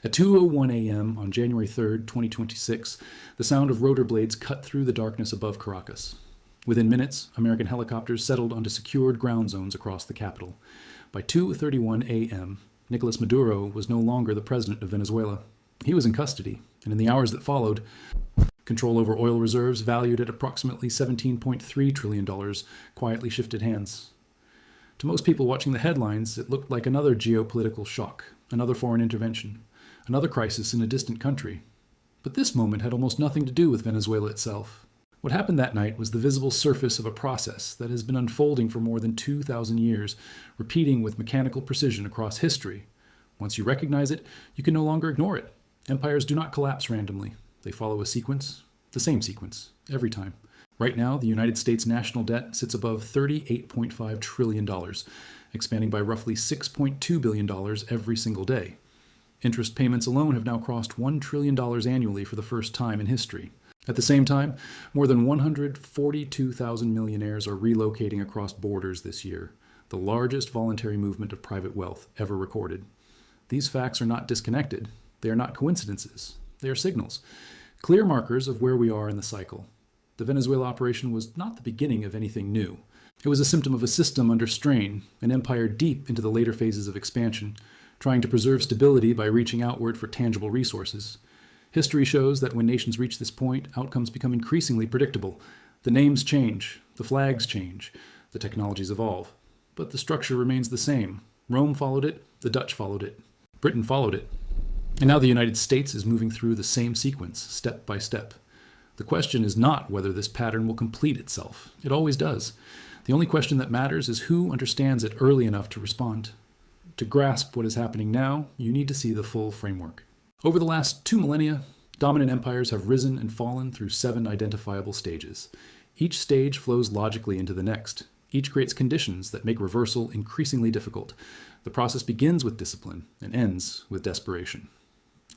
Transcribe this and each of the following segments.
At 2:01 a.m. on January 3rd, 2026, the sound of rotor blades cut through the darkness above Caracas. Within minutes, American helicopters settled onto secured ground zones across the capital. By 2:31 a.m., Nicolas Maduro was no longer the president of Venezuela. He was in custody, and in the hours that followed, control over oil reserves valued at approximately $17.3 trillion quietly shifted hands. To most people watching the headlines, it looked like another geopolitical shock, another foreign intervention, another crisis in a distant country. But this moment had almost nothing to do with Venezuela itself. What happened that night was the visible surface of a process that has been unfolding for more than 2,000 years, repeating with mechanical precision across history. Once you recognize it, you can no longer ignore it. Empires do not collapse randomly. They follow a sequence, the same sequence, every time. Right now, the United States national debt sits above $38.5 trillion, expanding by roughly $6.2 billion every single day. Interest payments alone have now crossed $1 trillion annually for the first time in history. At the same time, more than 142,000 millionaires are relocating across borders this year, the largest voluntary movement of private wealth ever recorded. These facts are not disconnected. They are not coincidences. They are signals, clear markers of where we are in the cycle. The Venezuela operation was not the beginning of anything new. It was a symptom of a system under strain, an empire deep into the later phases of expansion, trying to preserve stability by reaching outward for tangible resources. History shows that when nations reach this point, outcomes become increasingly predictable. The names change, the flags change, the technologies evolve. But the structure remains the same. Rome followed it, the Dutch followed it, Britain followed it. And now the United States is moving through the same sequence, step by step. The question is not whether this pattern will complete itself. It always does. The only question that matters is who understands it early enough to respond. To grasp what is happening now, you need to see the full framework. Over the last 2 millennia, dominant empires have risen and fallen through 7 identifiable stages. Each stage flows logically into the next. Each creates conditions that make reversal increasingly difficult. The process begins with discipline and ends with desperation.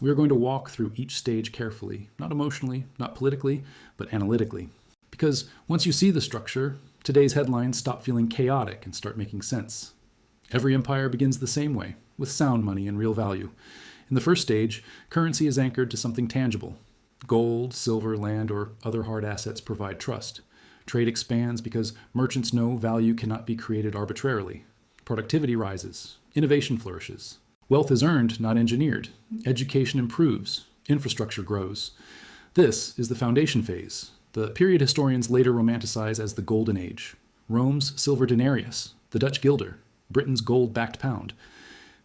We are going to walk through each stage carefully, not emotionally, not politically, but analytically. Because once you see the structure, today's headlines stop feeling chaotic and start making sense. Every empire begins the same way, with sound money and real value. In the first stage, currency is anchored to something tangible. Gold, silver, land, or other hard assets provide trust. Trade expands because merchants know value cannot be created arbitrarily. Productivity rises. Innovation flourishes. Wealth is earned, not engineered. Education improves. Infrastructure grows. This is the foundation phase, the period historians later romanticize as the Golden Age. Rome's silver denarius, the Dutch guilder, Britain's gold-backed pound.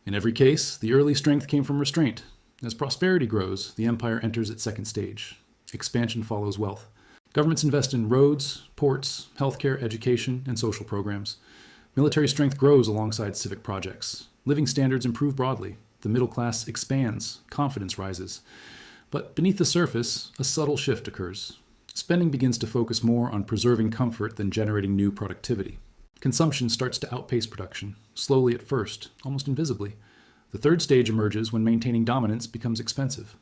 In every case, the early strength came from restraint. As prosperity grows, the empire enters its second stage. Expansion follows wealth. Governments invest in roads, ports, healthcare, education, and social programs. Military strength grows alongside civic projects. Living standards improve broadly. The middle class expands. Confidence rises. But beneath the surface, a subtle shift occurs. Spending begins to focus more on preserving comfort than generating new productivity. Consumption starts to outpace production, slowly at first, almost invisibly. The third stage emerges when maintaining dominance becomes expensive.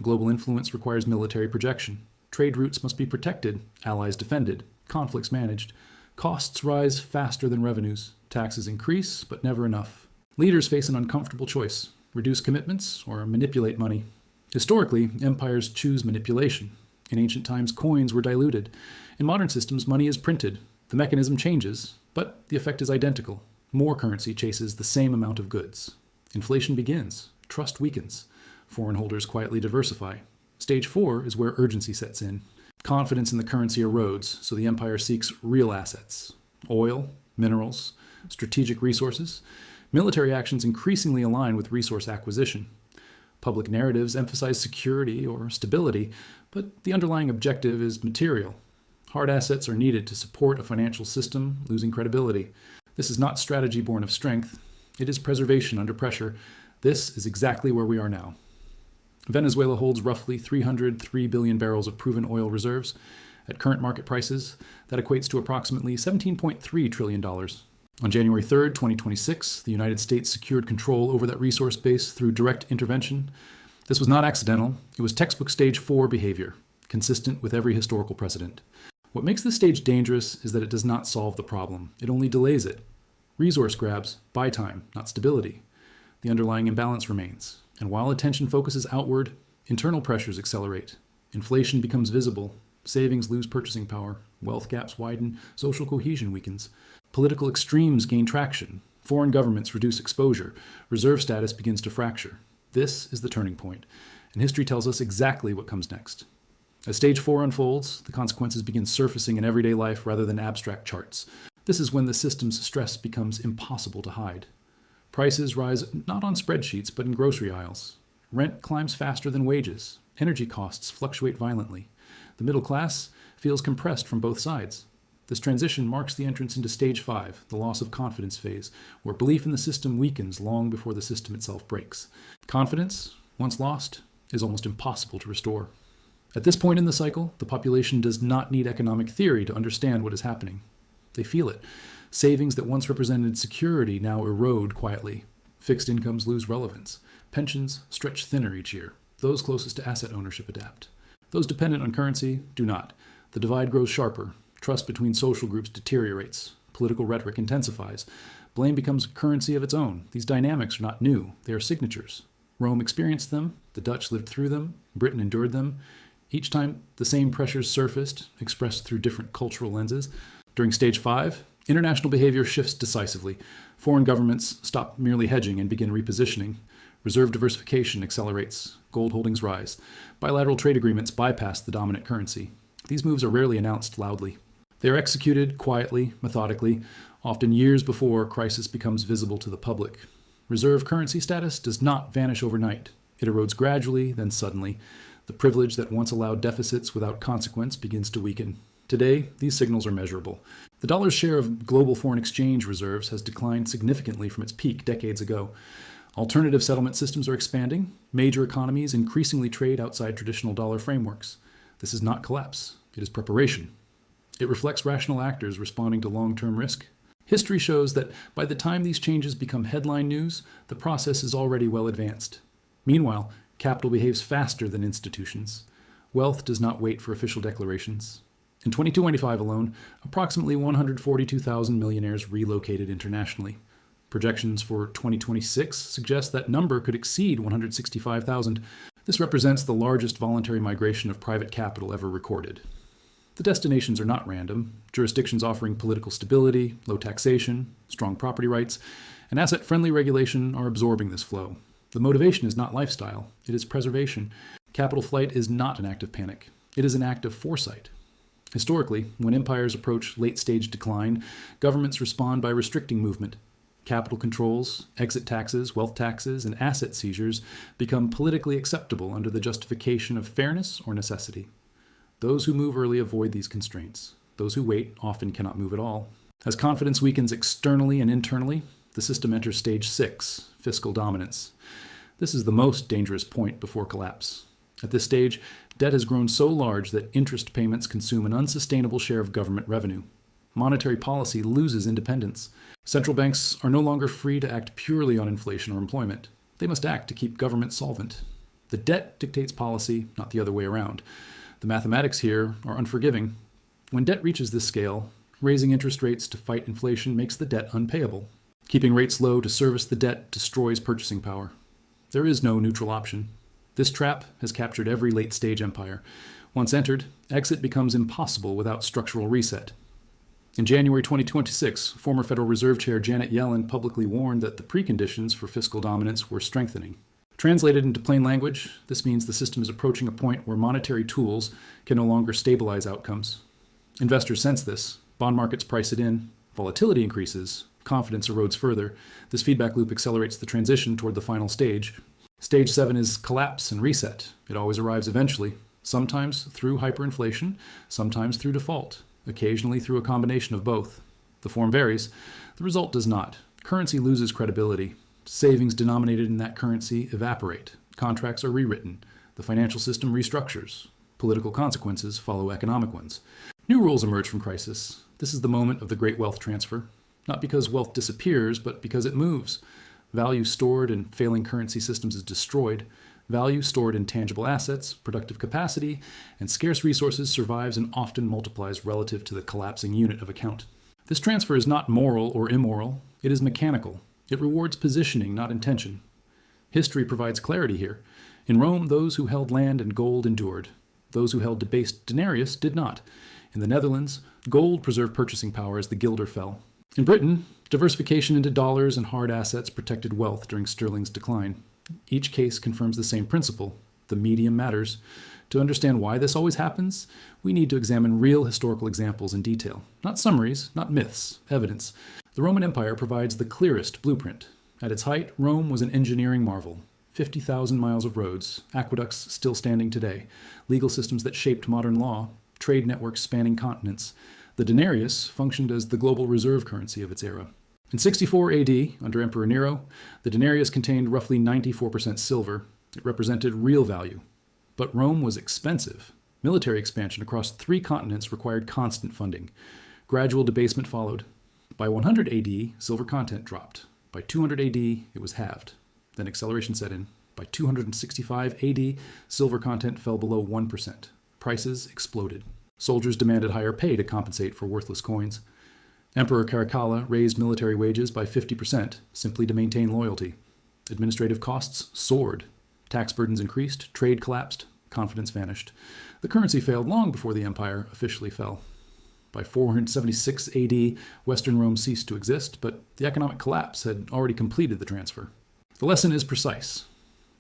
Global influence requires military projection. Trade routes must be protected, allies defended, conflicts managed. Costs rise faster than revenues. Taxes increase, but never enough. Leaders face an uncomfortable choice: reduce commitments or manipulate money. Historically, empires choose manipulation. In ancient times, coins were diluted. In modern systems, money is printed. The mechanism changes, but the effect is identical. More currency chases the same amount of goods. Inflation begins. Trust weakens. Foreign holders quietly diversify. Stage 4 is where urgency sets in. Confidence in the currency erodes, so the empire seeks real assets: oil, minerals, strategic resources. Military actions increasingly align with resource acquisition. Public narratives emphasize security or stability, but the underlying objective is material. Hard assets are needed to support a financial system losing credibility. This is not strategy born of strength. It is preservation under pressure. This is exactly where we are now. Venezuela holds roughly 303 billion barrels of proven oil reserves. At current market prices, that equates to approximately $17.3 trillion. On January 3rd, 2026, the United States secured control over that resource base through direct intervention. This was not accidental. It was textbook stage 4 behavior, consistent with every historical precedent. What makes this stage dangerous is that it does not solve the problem. It only delays it. Resource grabs buy time, not stability. The underlying imbalance remains. And while attention focuses outward, internal pressures accelerate. Inflation becomes visible, savings lose purchasing power, wealth gaps widen, social cohesion weakens. Political extremes gain traction, foreign governments reduce exposure, reserve status begins to fracture. This is the turning point, and history tells us exactly what comes next. As stage 4 unfolds, the consequences begin surfacing in everyday life rather than abstract charts. This is when the system's stress becomes impossible to hide. Prices rise not on spreadsheets, but in grocery aisles. Rent climbs faster than wages. Energy costs fluctuate violently. The middle class feels compressed from both sides. This transition marks the entrance into stage 5, the loss of confidence phase, where belief in the system weakens long before the system itself breaks. Confidence, once lost, is almost impossible to restore. At this point in the cycle, the population does not need economic theory to understand what is happening. They feel it. Savings that once represented security now erode quietly. Fixed incomes lose relevance. Pensions stretch thinner each year. Those closest to asset ownership adapt. Those dependent on currency do not. The divide grows sharper. Trust between social groups deteriorates. Political rhetoric intensifies. Blame becomes a currency of its own. These dynamics are not new. They are signatures. Rome experienced them. The Dutch lived through them. Britain endured them. Each time, the same pressures surfaced, expressed through different cultural lenses. During stage 5, international behavior shifts decisively. Foreign governments stop merely hedging and begin repositioning. Reserve diversification accelerates. Gold holdings rise. Bilateral trade agreements bypass the dominant currency. These moves are rarely announced loudly. They are executed quietly, methodically, often years before crisis becomes visible to the public. Reserve currency status does not vanish overnight. It erodes gradually, then suddenly. The privilege that once allowed deficits without consequence begins to weaken. Today, these signals are measurable. The dollar's share of global foreign exchange reserves has declined significantly from its peak decades ago. Alternative settlement systems are expanding. Major economies increasingly trade outside traditional dollar frameworks. This is not collapse. It is preparation. It reflects rational actors responding to long-term risk. History shows that by the time these changes become headline news, the process is already well advanced. Meanwhile, capital behaves faster than institutions. Wealth does not wait for official declarations. In 2025 alone, approximately 142,000 millionaires relocated internationally. Projections for 2026 suggest that number could exceed 165,000. This represents the largest voluntary migration of private capital ever recorded. The destinations are not random. Jurisdictions offering political stability, low taxation, strong property rights, and asset-friendly regulation are absorbing this flow. The motivation is not lifestyle, it is preservation. Capital flight is not an act of panic. It is an act of foresight. Historically, when empires approach late-stage decline, governments respond by restricting movement. Capital controls, exit taxes, wealth taxes, and asset seizures become politically acceptable under the justification of fairness or necessity. Those who move early avoid these constraints. Those who wait often cannot move at all. As confidence weakens externally and internally, the system enters stage 6, fiscal dominance. This is the most dangerous point before collapse. At this stage, debt has grown so large that interest payments consume an unsustainable share of government revenue. Monetary policy loses independence. Central banks are no longer free to act purely on inflation or employment. They must act to keep government solvent. The debt dictates policy, not the other way around. The mathematics here are unforgiving. When debt reaches this scale, raising interest rates to fight inflation makes the debt unpayable. Keeping rates low to service the debt destroys purchasing power. There is no neutral option. This trap has captured every late-stage empire. Once entered, exit becomes impossible without structural reset. In January 2026, former Federal Reserve Chair Janet Yellen publicly warned that the preconditions for fiscal dominance were strengthening. Translated into plain language, this means the system is approaching a point where monetary tools can no longer stabilize outcomes. Investors sense this. Bond markets price it in. Volatility increases. Confidence erodes further. This feedback loop accelerates the transition toward the final stage. Stage 7 is collapse and reset. It always arrives eventually, sometimes through hyperinflation, sometimes through default, occasionally through a combination of both. The form varies. The result does not. Currency loses credibility. Savings denominated in that currency evaporate. Contracts are rewritten. The financial system restructures. Political consequences follow economic ones. New rules emerge from crisis. This is the moment of the great wealth transfer. Not because wealth disappears, but because it moves. Value stored in failing currency systems is destroyed. Value stored in tangible assets, productive capacity, and scarce resources survives and often multiplies relative to the collapsing unit of account. This transfer is not moral or immoral. It is mechanical. It rewards positioning, not intention. History provides clarity here. In Rome, those who held land and gold endured. Those who held debased denarius did not. In the Netherlands, gold preserved purchasing power as the guilder fell. In Britain, diversification into dollars and hard assets protected wealth during sterling's decline. Each case confirms the same principle. The medium matters. To understand why this always happens, we need to examine real historical examples in detail. Not summaries, not myths, evidence. The Roman Empire provides the clearest blueprint. At its height, Rome was an engineering marvel. 50,000 miles of roads, aqueducts still standing today, legal systems that shaped modern law, trade networks spanning continents. The denarius functioned as the global reserve currency of its era. In 64 AD, under Emperor Nero, the denarius contained roughly 94% silver. It represented real value. But Rome was expensive. Military expansion across 3 continents required constant funding. Gradual debasement followed. By 100 AD, silver content dropped. By 200 AD, it was halved. Then acceleration set in. By 265 AD, silver content fell below 1%. Prices exploded. Soldiers demanded higher pay to compensate for worthless coins. Emperor Caracalla raised military wages by 50% simply to maintain loyalty. Administrative costs soared. Tax burdens increased, trade collapsed, confidence vanished. The currency failed long before the empire officially fell. By 476 AD, Western Rome ceased to exist, but the economic collapse had already completed the transfer. The lesson is precise.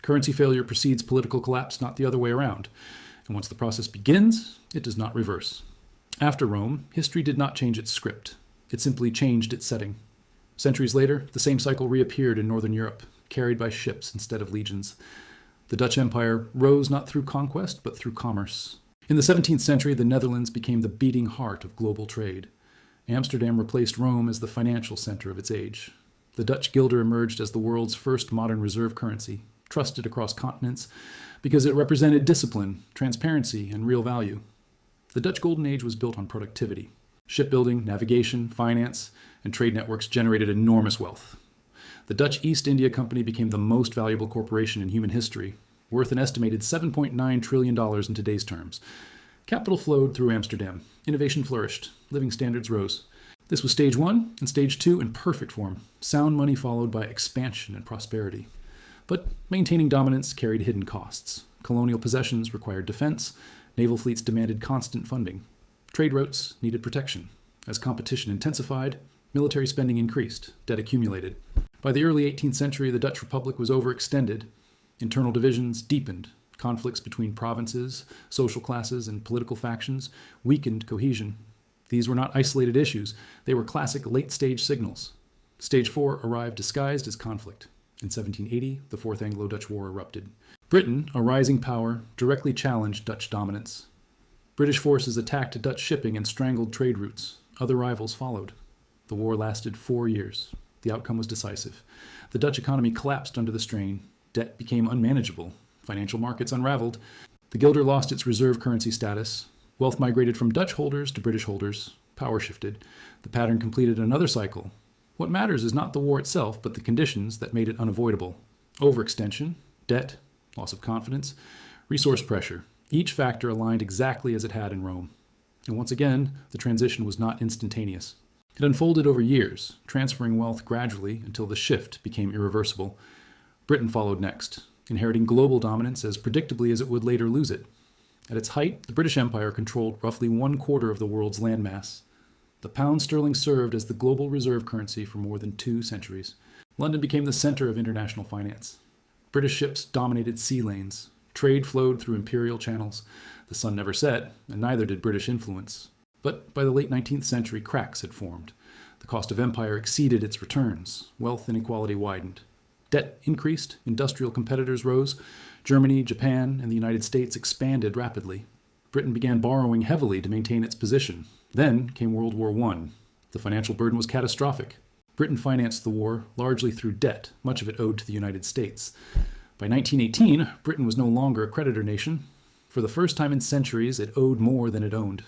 Currency failure precedes political collapse, not the other way around. And once the process begins, it does not reverse. After Rome, history did not change its script. It simply changed its setting. Centuries later, the same cycle reappeared in Northern Europe, carried by ships instead of legions. The Dutch Empire rose not through conquest, but through commerce. In the 17th century, the Netherlands became the beating heart of global trade. Amsterdam replaced Rome as the financial center of its age. The Dutch guilder emerged as the world's first modern reserve currency, trusted across continents because it represented discipline, transparency, and real value. The Dutch Golden Age was built on productivity. Shipbuilding, navigation, finance, and trade networks generated enormous wealth. The Dutch East India Company became the most valuable corporation in human history, worth an estimated $7.9 trillion in today's terms. Capital flowed through Amsterdam. Innovation flourished. Living standards rose. This was stage 1 and stage 2 in perfect form. Sound money followed by expansion and prosperity. But maintaining dominance carried hidden costs. Colonial possessions required defense. Naval fleets demanded constant funding. Trade routes needed protection. As competition intensified, military spending increased, debt accumulated. By the early 18th century, the Dutch Republic was overextended. Internal divisions deepened. Conflicts between provinces, social classes, and political factions weakened cohesion. These were not isolated issues. They were classic late-stage signals. Stage 4 arrived disguised as conflict. In 1780, the Fourth Anglo-Dutch War erupted. Britain, a rising power, directly challenged Dutch dominance. British forces attacked Dutch shipping and strangled trade routes. Other rivals followed. The war lasted 4 years. The outcome was decisive. The Dutch economy collapsed under the strain. Debt became unmanageable. Financial markets unraveled. The guilder lost its reserve currency status. Wealth migrated from Dutch holders to British holders. Power shifted. The pattern completed another cycle. What matters is not the war itself, but the conditions that made it unavoidable. Overextension, debt, loss of confidence, resource pressure. Each factor aligned exactly as it had in Rome. And once again, the transition was not instantaneous. It unfolded over years, transferring wealth gradually until the shift became irreversible. Britain followed next, inheriting global dominance as predictably as it would later lose it. At its height, the British Empire controlled roughly 1/4 of the world's landmass. The pound sterling served as the global reserve currency for more than 2 centuries. London became the center of international finance. British ships dominated sea lanes. Trade flowed through imperial channels. The sun never set, and neither did British influence. But by the late 19th century, cracks had formed. The cost of empire exceeded its returns. Wealth inequality widened. Debt increased. Industrial competitors rose. Germany, Japan, and the United States expanded rapidly. Britain began borrowing heavily to maintain its position. Then came World War I. The financial burden was catastrophic. Britain financed the war largely through debt, much of it owed to the United States. By 1918, Britain was no longer a creditor nation. For the first time in centuries, it owed more than it owned.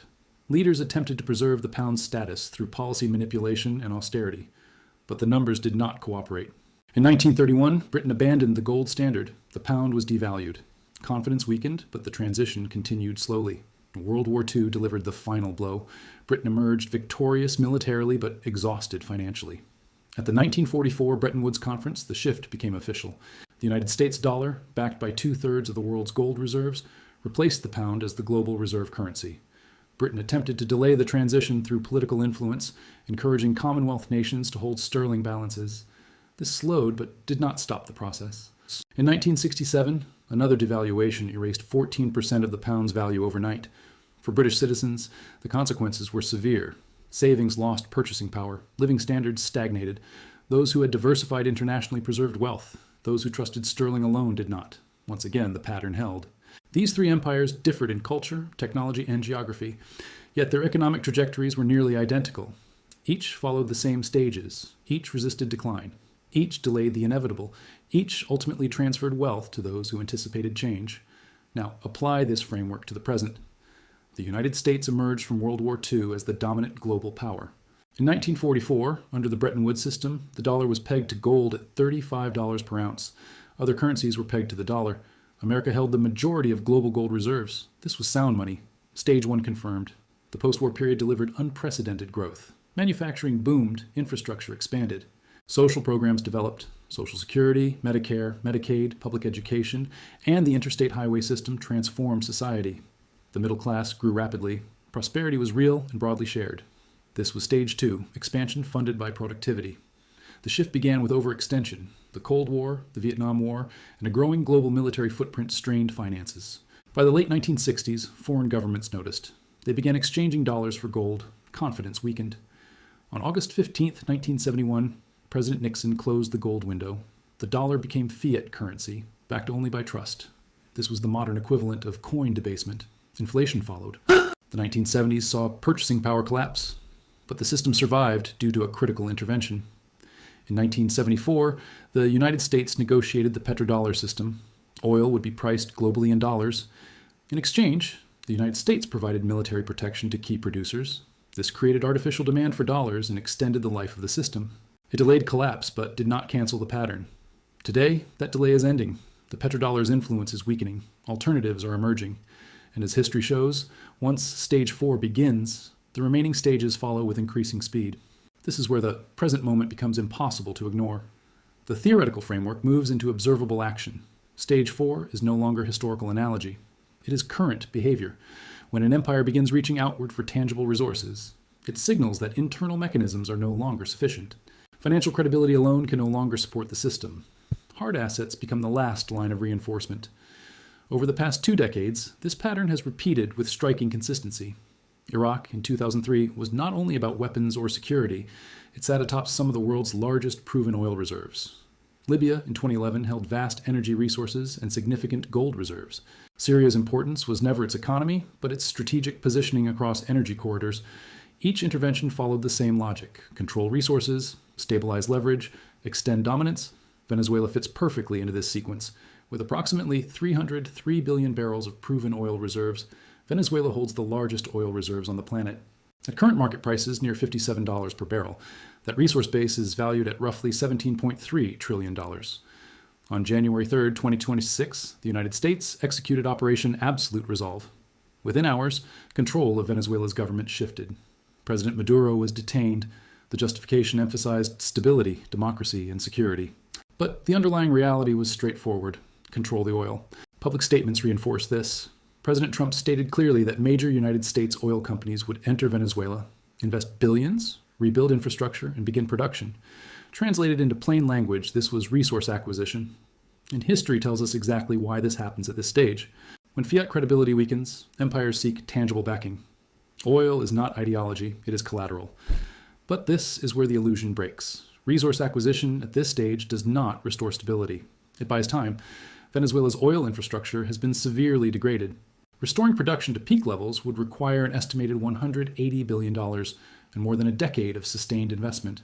Leaders attempted to preserve the pound's status through policy manipulation and austerity, but the numbers did not cooperate. In 1931, Britain abandoned the gold standard. The pound was devalued. Confidence weakened, but the transition continued slowly. World War II delivered the final blow. Britain emerged victorious militarily, but exhausted financially. At the 1944 Bretton Woods Conference, the shift became official. The United States dollar, backed by 2/3 of the world's gold reserves, replaced the pound as the global reserve currency. Britain attempted to delay the transition through political influence, encouraging Commonwealth nations to hold sterling balances. This slowed but did not stop the process. In 1967, another devaluation erased 14% of the pound's value overnight. For British citizens, the consequences were severe. Savings lost purchasing power, living standards stagnated. Those who had diversified internationally preserved wealth. Those who trusted sterling alone did not. Once again, the pattern held. These three empires differed in culture, technology, and geography, yet their economic trajectories were nearly identical. Each followed the same stages. Each resisted decline. Each delayed the inevitable. Each ultimately transferred wealth to those who anticipated change. Now, apply this framework to the present. The United States emerged from World War II as the dominant global power. In 1944, under the Bretton Woods system, the dollar was pegged to gold at $35 per ounce. Other currencies were pegged to the dollar. America held the majority of global gold reserves. This was sound money. Stage 1 confirmed. The post-war period delivered unprecedented growth. Manufacturing boomed, infrastructure expanded. Social programs developed. Social Security, Medicare, Medicaid, public education, and the interstate highway system transformed society. The middle class grew rapidly. Prosperity was real and broadly shared. This was stage 2, expansion funded by productivity. The shift began with overextension. The Cold War, the Vietnam War, and a growing global military footprint strained finances. By the late 1960s, foreign governments noticed. They began exchanging dollars for gold. Confidence weakened. On August 15, 1971, President Nixon closed the gold window. The dollar became fiat currency, backed only by trust. This was the modern equivalent of coin debasement. Inflation followed. The 1970s saw purchasing power collapse, but the system survived due to a critical intervention. In 1974, the United States negotiated the petrodollar system. Oil would be priced globally in dollars. In exchange, the United States provided military protection to key producers. This created artificial demand for dollars and extended the life of the system. It delayed collapse, but did not cancel the pattern. Today, that delay is ending. The petrodollar's influence is weakening. Alternatives are emerging. And as history shows, once stage 4 begins, the remaining stages follow with increasing speed. This is where the present moment becomes impossible to ignore. The theoretical framework moves into observable action. Stage 4 is no longer historical analogy. It is current behavior. When an empire begins reaching outward for tangible resources, it signals that internal mechanisms are no longer sufficient. Financial credibility alone can no longer support the system. Hard assets become the last line of reinforcement. Over the past 2 decades, this pattern has repeated with striking consistency. Iraq in 2003 was not only about weapons or security, it sat atop some of the world's largest proven oil reserves. Libya in 2011 held vast energy resources and significant gold reserves. Syria's importance was never its economy, but its strategic positioning across energy corridors. Each intervention followed the same logic: control resources, stabilize leverage, extend dominance. Venezuela fits perfectly into this sequence. With approximately 303 billion barrels of proven oil reserves, Venezuela holds the largest oil reserves on the planet. At current market prices, near $57 per barrel, that resource base is valued at roughly $17.3 trillion. On January 3, 2026, the United States executed Operation Absolute Resolve. Within hours, control of Venezuela's government shifted. President Maduro was detained. The justification emphasized stability, democracy, and security. But the underlying reality was straightforward: control the oil. Public statements reinforced this. President Trump stated clearly that major United States oil companies would enter Venezuela, invest billions, rebuild infrastructure, and begin production. Translated into plain language, this was resource acquisition. And history tells us exactly why this happens at this stage. When fiat credibility weakens, empires seek tangible backing. Oil is not ideology, it is collateral. But this is where the illusion breaks. Resource acquisition at this stage does not restore stability. It buys time. Venezuela's oil infrastructure has been severely degraded. Restoring production to peak levels would require an estimated $180 billion and more than a decade of sustained investment.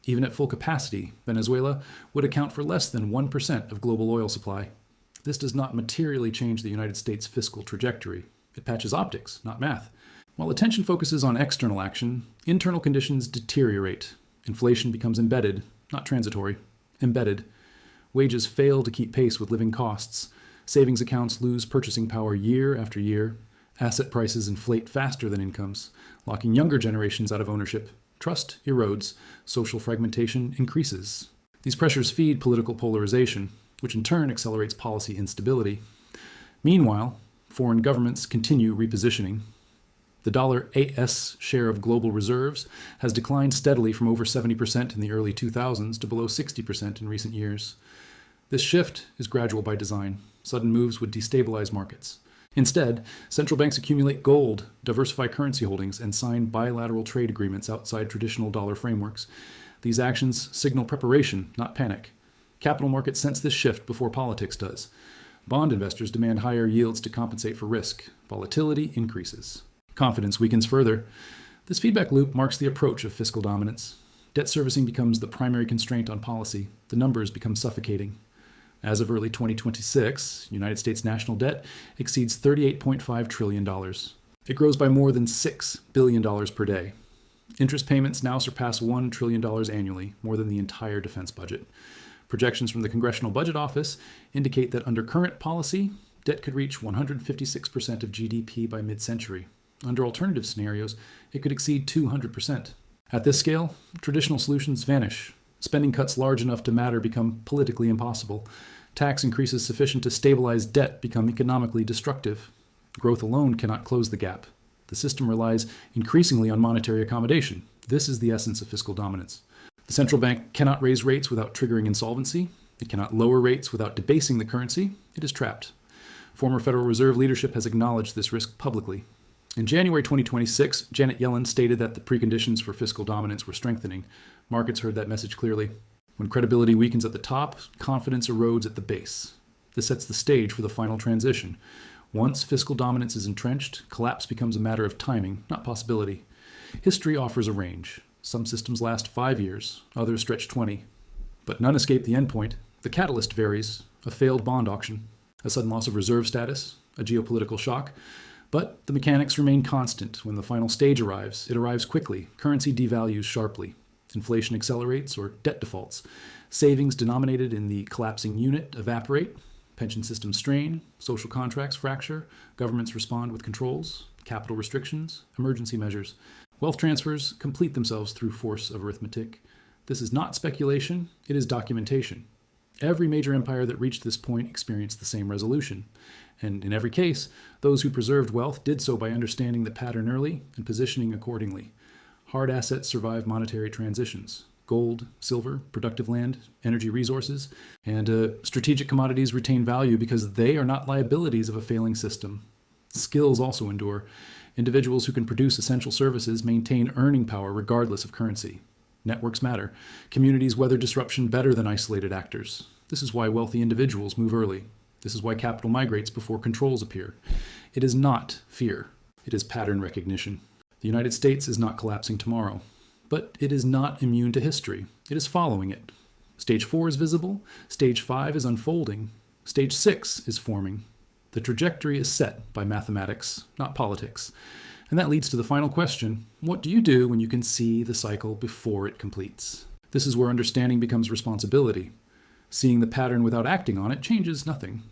Even at full capacity, Venezuela would account for less than 1% of global oil supply. This does not materially change the United States' fiscal trajectory. It patches optics, not math. While attention focuses on external action, internal conditions deteriorate. Inflation becomes embedded, not transitory. Embedded. Wages fail to keep pace with living costs. Savings accounts lose purchasing power year after year. Asset prices inflate faster than incomes, locking younger generations out of ownership. Trust erodes. Social fragmentation increases. These pressures feed political polarization. which in turn accelerates policy instability. Meanwhile, foreign governments continue repositioning. The dollar AS share of global reserves has declined steadily from over 70% in the early 2000s to below 60% in recent years. This shift is gradual by design. Sudden moves would destabilize markets. Instead, central banks accumulate gold, diversify currency holdings, and sign bilateral trade agreements outside traditional dollar frameworks. These actions signal preparation, not panic. Capital markets sense this shift before politics does. Bond investors demand higher yields to compensate for risk. Volatility increases. Confidence weakens further. This feedback loop marks the approach of fiscal dominance. Debt servicing becomes the primary constraint on policy. The numbers become suffocating. As of early 2026, United States national debt exceeds $38.5 trillion. It grows by more than $6 billion per day. Interest payments now surpass $1 trillion annually, more than the entire defense budget. Projections from the Congressional Budget Office indicate that under current policy, debt could reach 156% of GDP by mid-century. Under alternative scenarios, it could exceed 200%. At this scale, traditional solutions vanish. Spending cuts large enough to matter become politically impossible. Tax increases sufficient to stabilize debt become economically destructive. Growth alone cannot close the gap. The system relies increasingly on monetary accommodation. This is the essence of fiscal dominance. The central bank cannot raise rates without triggering insolvency. It cannot lower rates without debasing the currency. It is trapped. Former Federal Reserve leadership has acknowledged this risk publicly. In January 2026, Janet Yellen stated that the preconditions for fiscal dominance were strengthening. Markets heard that message clearly. When credibility weakens at the top, confidence erodes at the base. This sets the stage for the final transition. Once fiscal dominance is entrenched, collapse becomes a matter of timing, not possibility. History offers a range. Some systems last 5 years, others stretch 20. But none escape the endpoint. The catalyst varies: a failed bond auction, a sudden loss of reserve status, a geopolitical shock. But the mechanics remain constant. When the final stage arrives, it arrives quickly. Currency devalues sharply. Inflation accelerates or debt defaults. Savings denominated in the collapsing unit evaporate. Pension systems strain. Social contracts fracture. Governments respond with controls, capital restrictions, emergency measures. Wealth transfers complete themselves through force of arithmetic. This is not speculation, it is documentation. Every major empire that reached this point experienced the same resolution. And in every case, those who preserved wealth did so by understanding the pattern early and positioning accordingly. Hard assets survive monetary transitions. Gold, silver, productive land, energy resources, and strategic commodities retain value because they are not liabilities of a failing system. Skills also endure. Individuals who can produce essential services maintain earning power regardless of currency. Networks matter. Communities weather disruption better than isolated actors. This is why wealthy individuals move early. This is why capital migrates before controls appear. It is not fear. It is pattern recognition. The United States is not collapsing tomorrow, but it is not immune to history. It is following it. Stage 4 is visible. Stage 5 is unfolding. Stage 6 is forming. The trajectory is set by mathematics, not politics. And that leads to the final question: what do you do when you can see the cycle before it completes? This is where understanding becomes responsibility. Seeing the pattern without acting on it changes nothing.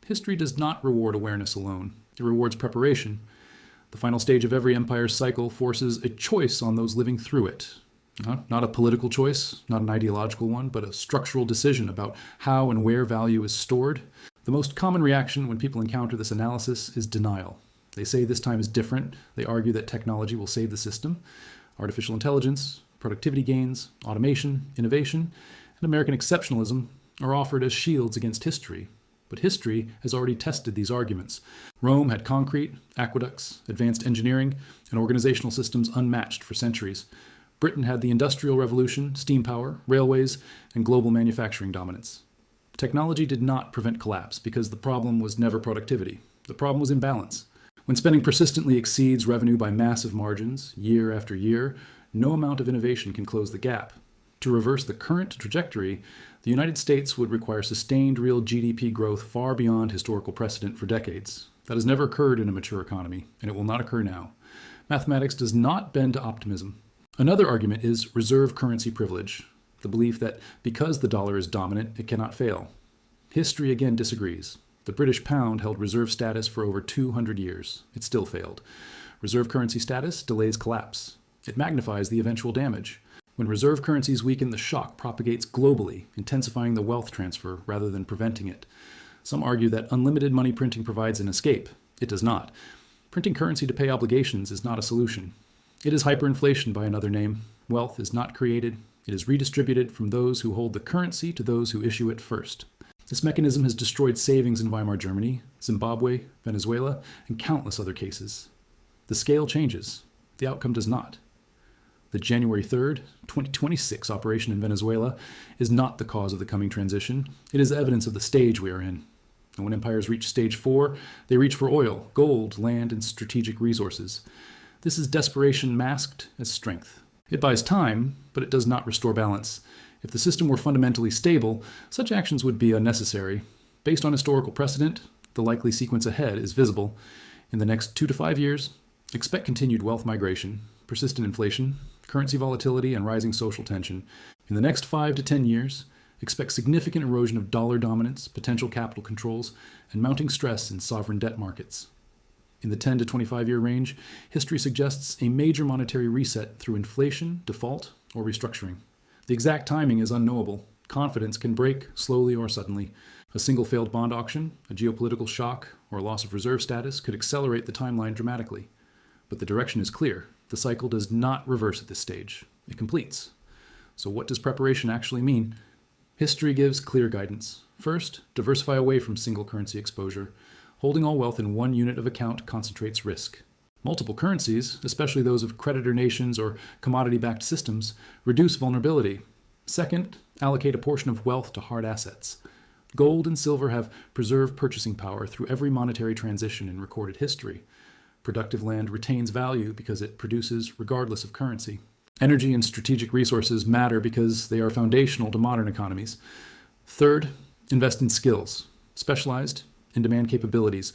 History does not reward awareness alone. It rewards preparation. The final stage of every empire's cycle forces a choice on those living through it. Not a political choice, not an ideological one, but a structural decision about how and where value is stored. The most common reaction when people encounter this analysis is denial. They say this time is different. They argue that technology will save the system. Artificial intelligence, productivity gains, automation, innovation, and American exceptionalism are offered as shields against history. But history has already tested these arguments. Rome had concrete, aqueducts, advanced engineering, and organizational systems unmatched for centuries. Britain had the Industrial Revolution, steam power, railways, and global manufacturing dominance. Technology did not prevent collapse because the problem was never productivity. The problem was imbalance. When spending persistently exceeds revenue by massive margins, year after year, no amount of innovation can close the gap. To reverse the current trajectory, the United States would require sustained real GDP growth far beyond historical precedent for decades. That has never occurred in a mature economy, and it will not occur now. Mathematics does not bend to optimism. Another argument is reserve currency privilege, the belief that because the dollar is dominant, it cannot fail. History again disagrees. The British pound held reserve status for over 200 years. It still failed. Reserve currency status delays collapse. It magnifies the eventual damage. When reserve currencies weaken, the shock propagates globally, intensifying the wealth transfer rather than preventing it. Some argue that unlimited money printing provides an escape. It does not. Printing currency to pay obligations is not a solution. It is hyperinflation by another name. Wealth is not created. It is redistributed from those who hold the currency to those who issue it first. This mechanism has destroyed savings in Weimar Germany, Zimbabwe, Venezuela, and countless other cases. The scale changes. The outcome does not. The January 3rd, 2026 operation in Venezuela is not the cause of the coming transition. It is evidence of the stage we are in. And when empires reach stage 4, they reach for oil, gold, land, and strategic resources. This is desperation masked as strength. It buys time, but it does not restore balance. If the system were fundamentally stable, such actions would be unnecessary. Based on historical precedent, the likely sequence ahead is visible. In the next 2 to 5 years, expect continued wealth migration, persistent inflation, currency volatility, and rising social tension. In the next 5 to 10 years, expect significant erosion of dollar dominance, potential capital controls, and mounting stress in sovereign debt markets. In the 10 to 25-year range, history suggests a major monetary reset through inflation, default, or restructuring. The exact timing is unknowable. Confidence can break slowly or suddenly. A single failed bond auction, a geopolitical shock, or a loss of reserve status could accelerate the timeline dramatically. But the direction is clear. The cycle does not reverse at this stage. It completes. So what does preparation actually mean? History gives clear guidance. First, diversify away from single currency exposure. Holding all wealth in one unit of account concentrates risk. Multiple currencies, especially those of creditor nations or commodity-backed systems, reduce vulnerability. Second, allocate a portion of wealth to hard assets. Gold and silver have preserved purchasing power through every monetary transition in recorded history. Productive land retains value because it produces regardless of currency. Energy and strategic resources matter because they are foundational to modern economies. Third, invest in skills, specialized, in-demand capabilities.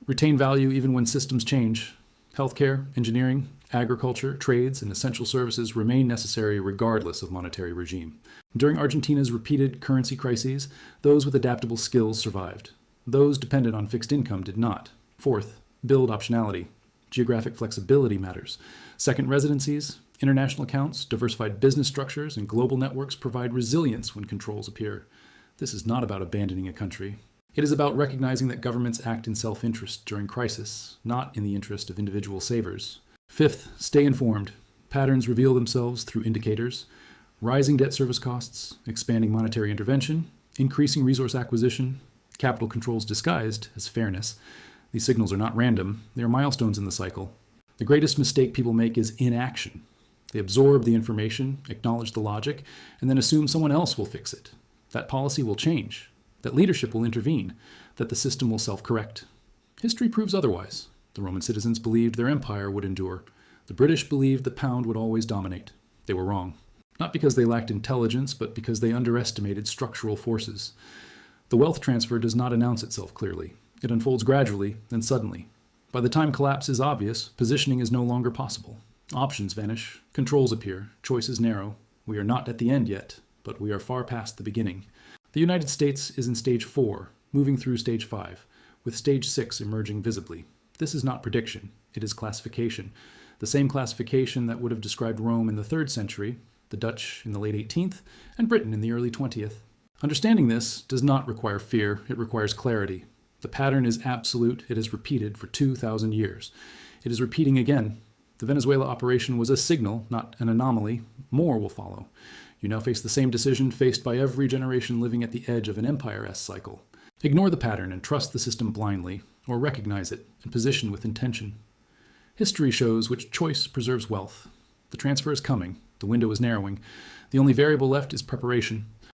Retain value even when systems change. Healthcare, engineering, agriculture, trades, and essential services remain necessary regardless of monetary regime. During Argentina's repeated currency crises, those with adaptable skills survived. Those dependent on fixed income did not. Fourth, build optionality. Geographic flexibility matters. Second residencies, international accounts, diversified business structures, and global networks provide resilience when controls appear. This is not about abandoning a country. It is about recognizing that governments act in self-interest during crisis, not in the interest of individual savers. Fifth, stay informed. Patterns reveal themselves through indicators. Rising debt service costs, expanding monetary intervention, increasing resource acquisition, capital controls disguised as fairness. These signals are not random. They are milestones in the cycle. The greatest mistake people make is inaction. They absorb the information, acknowledge the logic, and then assume someone else will fix it. That policy will change. That leadership will intervene, that the system will self-correct. History proves otherwise. The Roman citizens believed their empire would endure. The British believed the pound would always dominate. They were wrong. Not because they lacked intelligence, but because they underestimated structural forces. The wealth transfer does not announce itself clearly. It unfolds gradually, then suddenly. By the time collapse is obvious, positioning is no longer possible. Options vanish, controls appear, choices narrow. We are not at the end yet, but we are far past the beginning. The United States is in stage 4, moving through stage 5, with stage 6 emerging visibly. This is not prediction, it is classification. The same classification that would have described Rome in the 3rd century, the Dutch in the late 18th, and Britain in the early 20th. Understanding this does not require fear, it requires clarity. The pattern is absolute, it is repeated for 2,000 years. It is repeating again. The Venezuela operation was a signal, not an anomaly. More will follow. You now face the same decision faced by every generation living at the edge of an empire-esque cycle. Ignore the pattern and trust the system blindly, or recognize it and position with intention. History shows which choice preserves wealth. The transfer is coming. The window is narrowing. The only variable left is preparation.